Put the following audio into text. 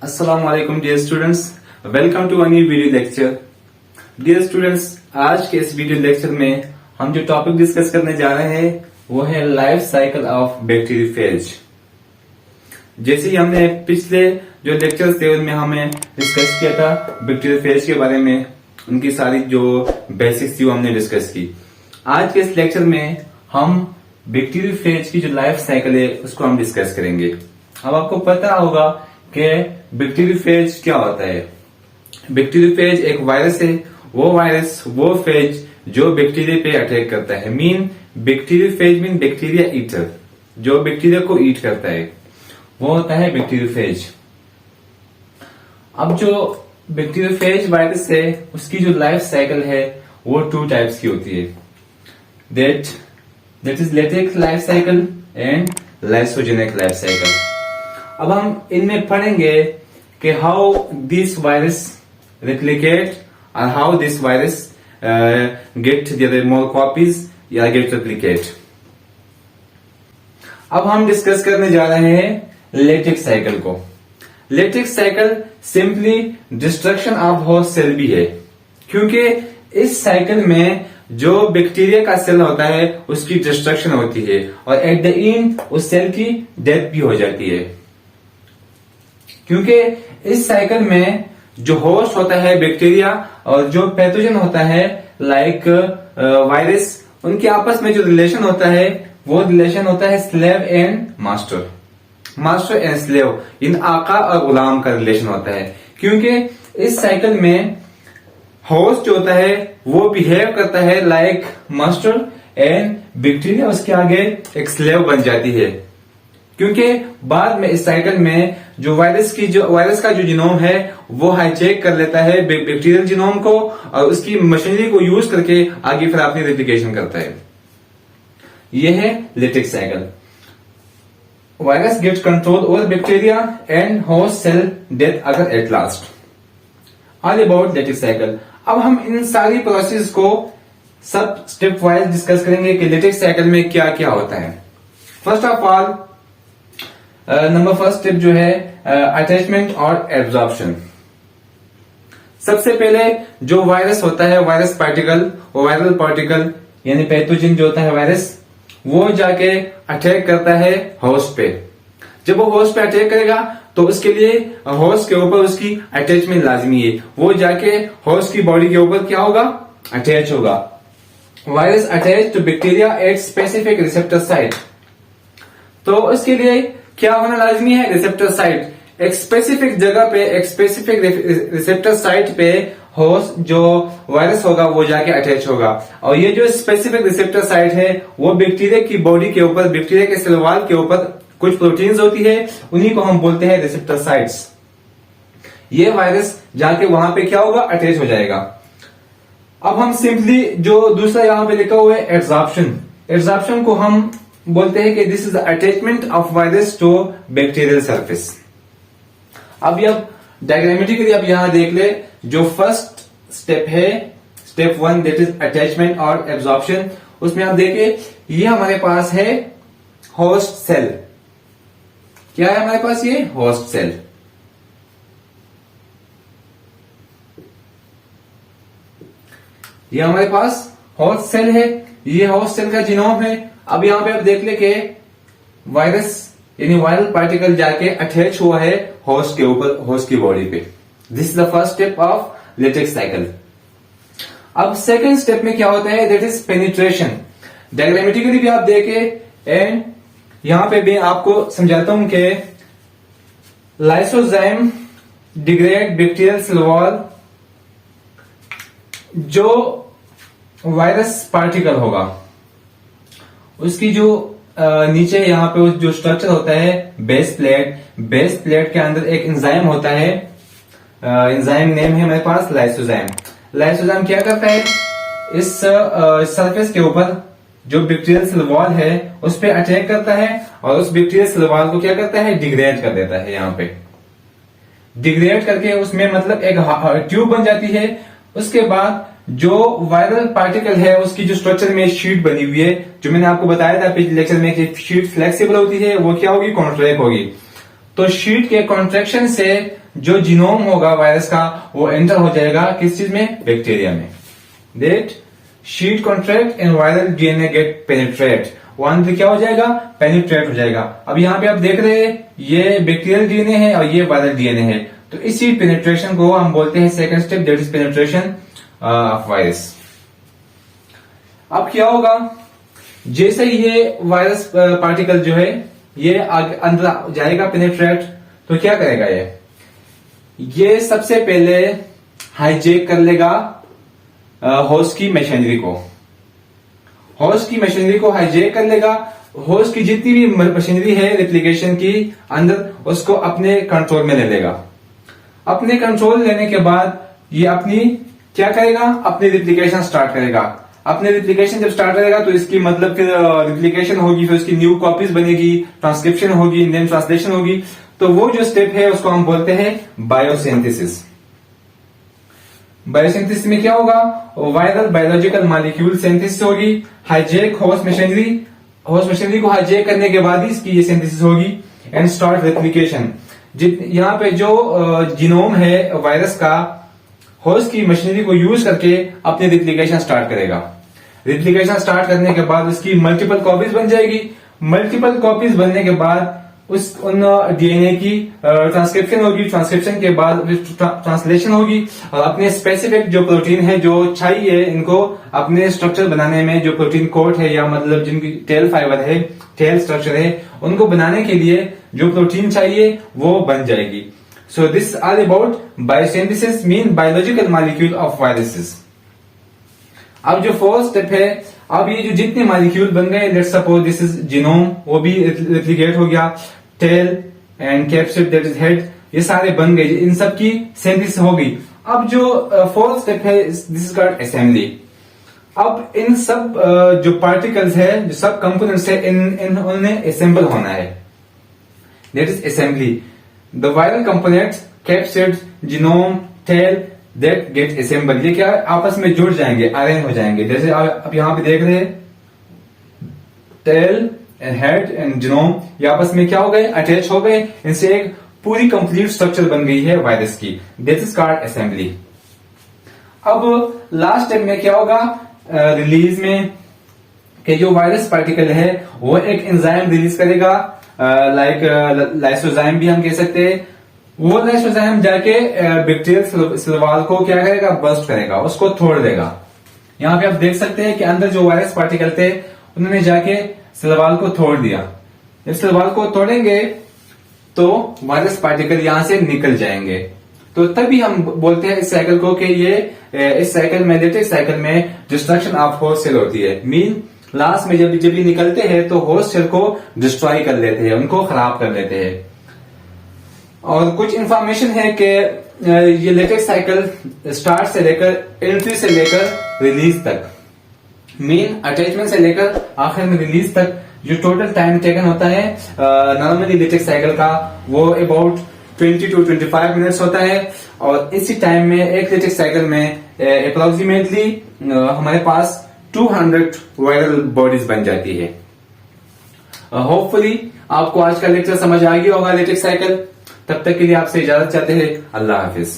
अस्सलामुअलैकुम dear students, welcome to a new video lecture. Dear students, आज के इस वीडियो लेक्चर में हम जो टॉपिक डिस्कस करने जा रहे हैं वो है लाइफ साइकिल ऑफ बैक्टीरियोफेज। जैसे ही हमने पिछले जो लेक्चर्स थे उनमें हमें डिस्कस किया था बैक्टीरियोफेज के बारे में, उनकी सारी जो बेसिक्स थी वो हमने डिस्कस की। आज के इस लेक्चर में हम बैक्टीरियोफेज की जो लाइफ साइकिल है उसको हम डिस्कस करेंगे। अब आपको पता होगा कि बैक्टीरियोफेज क्या होता है। बैक्टीरियोफेज एक वायरस है, वो फेज जो बैक्टीरिया पे अटैक करता है। बैक्टीरियोफेज मीन बैक्टीरिया ईटर, जो बैक्टीरिया को ईट करता है वो होता है बैक्टीरियोफेज। अब जो बैक्टीरियोफेज वायरस है उसकी जो लाइफ साइकिल है वो 2 टाइप्स की होती है, that is lytic life cycle and lysogenic life cycle. अब हम इनमें पढ़ेंगे कि हाउ दिस वायरस रेप्लिकेट और how this virus get the more copies या गेट रेप्लिकेट। अब हम डिस्कस करने जा रहे हैं लेटेक्स साइकिल को। Lytic cycle simply destruction of host cell भी है, क्योंकि इस साइकिल में जो बैक्टीरिया का सेल होता है उसकी डिस्ट्रक्शन होती है और एट द एंड उस सेल की डेथ भी हो जाती है। क्योंकि इस साइकिल में जो होस्ट होता है बैक्टीरिया और जो पैथोजन होता है लाइक वायरस, उनके आपस में जो रिलेशन होता है वो रिलेशन होता है slave and master and slave, इन आका और गुलाम का रिलेशन होता है। क्योंकि इस साइकिल में होस्ट जो होता है वो बिहेव करता है लाइक मास्टर एंड बैक्टीरिया उसके आगे एक स्लेव बन जाती है। क्योंकि बाद में इस साइकिल में जो वायरस का जो जीनोम है वो हाईजैक कर लेता है बैक्टीरियल जीनोम को और उसकी मशीनरी को यूज करके आगे फिर अपनी रेप्लिकेशन करता है। यह है lytic cycle. Virus gets control over bacteria and host cell death अगर at last. All about lytic cycle. अब हम इन सारी प्रोसेस को सब स्टेप वाइज डिस्कस करेंगे कि लेटेक्स साइकिल में क्या क्या होता है। First of all number first step जो है अटैचमेंट और एब्जॉर्प्शन। सबसे पहले जो वायरस होता है वायरस पार्टिकल, वो वायरल पार्टिकल यानी पैथोजन जो होता है वायरस, वो जाके अटैक करता है होस्ट पे। जब वो होस्ट पे अटैक करेगा तो उसके लिए होस्ट के ऊपर उसकी अटैचमेंट लाजमी है। वो जाके होस्ट की बॉडी के ऊपर क्या होगा, अटैच होगा। Virus attach to bacteria at specific receptor site. तो उसके लिए क्या होना लाजमी है, रिसेप्टर साइट। एक स्पेसिफिक जगह पे, एक स्पेसिफिक रिसेप्टर साइट पे होस्ट जो वायरस होगा वो जाके अटैच होगा। और ये जो स्पेसिफिक रिसेप्टर साइट है वो बैक्टीरिया की बॉडी के ऊपर, बैक्टीरिया के सेल वॉल के ऊपर कुछ प्रोटीन्स होती है, उन्हीं को हम बोलते हैं रिसेप्टर साइट्स। ये वायरस जाके वहां पे क्या होगा, अटैच हो जाएगा। अब हम सिंपली जो दूसरा यहां पे लिखा हुआ है एब्जॉर्प्शन को हम बोलते हैं कि this is the attachment of virus to bacterial surface. अब डायग्रामेटिकली अब यहां देख ले, जो फर्स्ट स्टेप है स्टेप 1 दैट इज अटैचमेंट और एब्जॉर्प्शन, उसमें आप देखें ये हमारे पास है होस्ट सेल। क्या है हमारे पास, ये होस्ट सेल। ये हमारे पास होस्ट सेल है, ये होस्ट सेल का जीनोम है। अब यहां पे आप देख ले कि वायरस यानी वायरल पार्टिकल जाके अटैच हुआ है होस्ट के ऊपर, होस्ट की बॉडी पे। This is the first step of latex cycle. अब सेकेंड स्टेप में क्या होता है, दैट इज पेनिट्रेशन। डायग्रामेटिकली भी आप देखें एंड यहां पे भी आपको समझाता हूं कि lysozyme degrade bacterial cell wall. जो वायरस पार्टिकल होगा उसकी जो नीचे यहाँ पे जो स्ट्रक्चर होता है बेस प्लेट के अंदर एक एंजाइम होता है, एंजाइम नेम है हमारे पास लाइसोजाइम क्या करता है, इस सरफेस के ऊपर जो बैक्टीरियल सेल वॉल है उस पे अटैक करता है और उस बैक्टीरियल सेल वॉल को क्या करता है, डिग्रेड कर देता है। यहाँ पे डिग्रेड करके उसमें मतलब एक ट्यूब बन जाती है। उसके बाद जो वायरल पार्टिकल है उसकी जो स्ट्रक्चर में शीट बनी हुई है, जो मैंने आपको बताया था पिछले लेक्चर में कि शीट फ्लेक्सिबल होती है, वो क्या होगी, कॉन्ट्रैक्ट होगी। तो शीट के कॉन्ट्रैक्शन से जो जीनोम होगा वायरस का वो एंटर हो जाएगा किस चीज में, बैक्टीरिया में। That sheath contract and viral DNA get penetrate, one क्या हो जाएगा, पेनिट्रेट हो जाएगा। अब यहाँ पे आप देख रहे हैं ये बैक्टीरियल डीएनए है और ये वायरल डीएनए है, तो इसी पेनिट्रेशन को हम बोलते हैं second step, that is penetration of virus. अब क्या होगा, जैसे ही ये वायरस पार्टिकल जो है ये अंदर जाएगा पेनिट्रेट, तो क्या करेगा ये सबसे पहले हाईजैक कर लेगा होस्ट की मशीनरी को, होस्ट की मशीनरी को हाईजैक कर लेगा। होस्ट की जितनी भी मशीनरी है रेप्लिकेशन की अंदर, उसको अपने कंट्रोल में ले लेगा। अपने कंट्रोल लेने के बाद ये अपनी क्या करेगा, अपनी रेप्लिकेशन स्टार्ट करेगा। अपने रेप्लिकेशन जब स्टार्ट करेगा तो इसकी मतलब फिर रेप्लिकेशन होगी, फिर उसकी न्यू कॉपीज बनेगी, ट्रांसक्रिप्शन होगी, देन ट्रांसलेशन होगी। तो वो जो स्टेप है उसको हम बोलते हैं बायोसिंथेसिस। बायोसिंथेसिस में क्या होगा, वायरल बायोलॉजिकल मॉलिक्यूल सिंथेसिस होगी, हाईजैक होस्ट मशीनरी को हाईजैक करने के बाद ही इसकी ये सिंथेसिस होगी एंड स्टार्ट रेप्लिकेशन। यहाँ पे जो जीनोम है वायरस का, होस्ट की मशीनरी को यूज करके अपनी रेप्लिकेशन स्टार्ट करेगा। रेप्लिकेशन स्टार्ट करने के बाद उसकी मल्टीपल कॉपीज बन जाएगी। मल्टीपल कॉपीज बनने के बाद उन डीएनए की ट्रांसक्रिप्शन होगी, ट्रांसक्रिप्शन के बाद ट्रांसलेशन होगी और अपने स्पेसिफिक जो प्रोटीन है जो चाहिए इनको अपने स्ट्रक्चर बनाने में, जो प्रोटीन कोट है या मतलब जिनकी टेल फाइबर है, टेल स्ट्रक्चर है, उनको बनाने के लिए जो प्रोटीन चाहिए वो बन जाएगी। So this are about biosynthesis mean biological molecule of viruses. अब जो फोर्थ स्टेप है, अब ये जो जितने मॉलिक्यूल बन गए, let's suppose this is genome, वो भी रेप्लिकेट हो गया, tail and capsid that is head, ये सारे बन गए, इन सब की सिंथेसिस हो गई। अब जो फोर्थ स्टेप है दिस इज कॉल्ड असेंबली। अब इन सब जो पार्टिकल्स है, जो सब कंपोनेंट्स है, उन्हें असेंबल होना है, that is assembly. The viral components capsid, genome, tail that get assemble, ये क्या आपस में जुड़ जाएंगे, अरेंज हो जाएंगे। जैसे आप यहां पे देख रहे हैं tail and head and genome, ये आपस में क्या हो गए, अटैच हो गए, इनसे एक पूरी कंप्लीट स्ट्रक्चर बन गई है वायरस की, दिस इज कॉल्ड असेंबली। अब लास्ट स्टेप में क्या होगा, रिलीज में कि जो वायरस पार्टिकल है वो एक एंजाइम रिलीज करेगा, लाइक लाइसोजाइम भी हम कह सकते हैं। वो लाइसोजाइम जाके बैक्टीरियल सेल वॉल को क्या करेगा, बर्स्ट करेगा, उसको तोड़ देगा। यहाँ पे आप देख सकते हैं कि अंदर जो वायरस पार्टिकल थे उन्होंने जाके सेल वॉल को तोड़ दिया। जब सेल वॉल को तोड़ेंगे तो वायरस पार्टिकल यहां से निकल जाएंगे। तो तभी हम बोलते हैं इस साइकिल को कि ये इस साइकिल में, लेटेक साइकिल में डिस्ट्रक्शन ऑफ होस्ट सेल होती है। मीन लास्ट में जब ये निकलते हैं तो होस्ट सेल को डिस्ट्रॉय कर लेते हैं, उनको खराब कर लेते हैं। और कुछ इंफॉर्मेशन है कि ये लेटेक्स साइकिल स्टार्ट से लेकर एंट्री से लेकर रिलीज तक, मेन अटैचमेंट से लेकर आखिर में रिलीज तक जो टोटल टाइम टेकन होता है नॉर्मली लेटेक्स साइकिल का, वो अबाउट 20 to 25 मिनट्स होता है। और इसी टाइम में एक लेटेक्स साइकिल में अप्रोक्सीमेटली हमारे पास 200 वायरल बॉडीज बन जाती है। होपफुली आपको आज का लेक्चर समझ आ गया होगा लेटेक्स साइकिल। तब तक के लिए आपसे इजाजत चाहते हैं, अल्लाह हाफिज।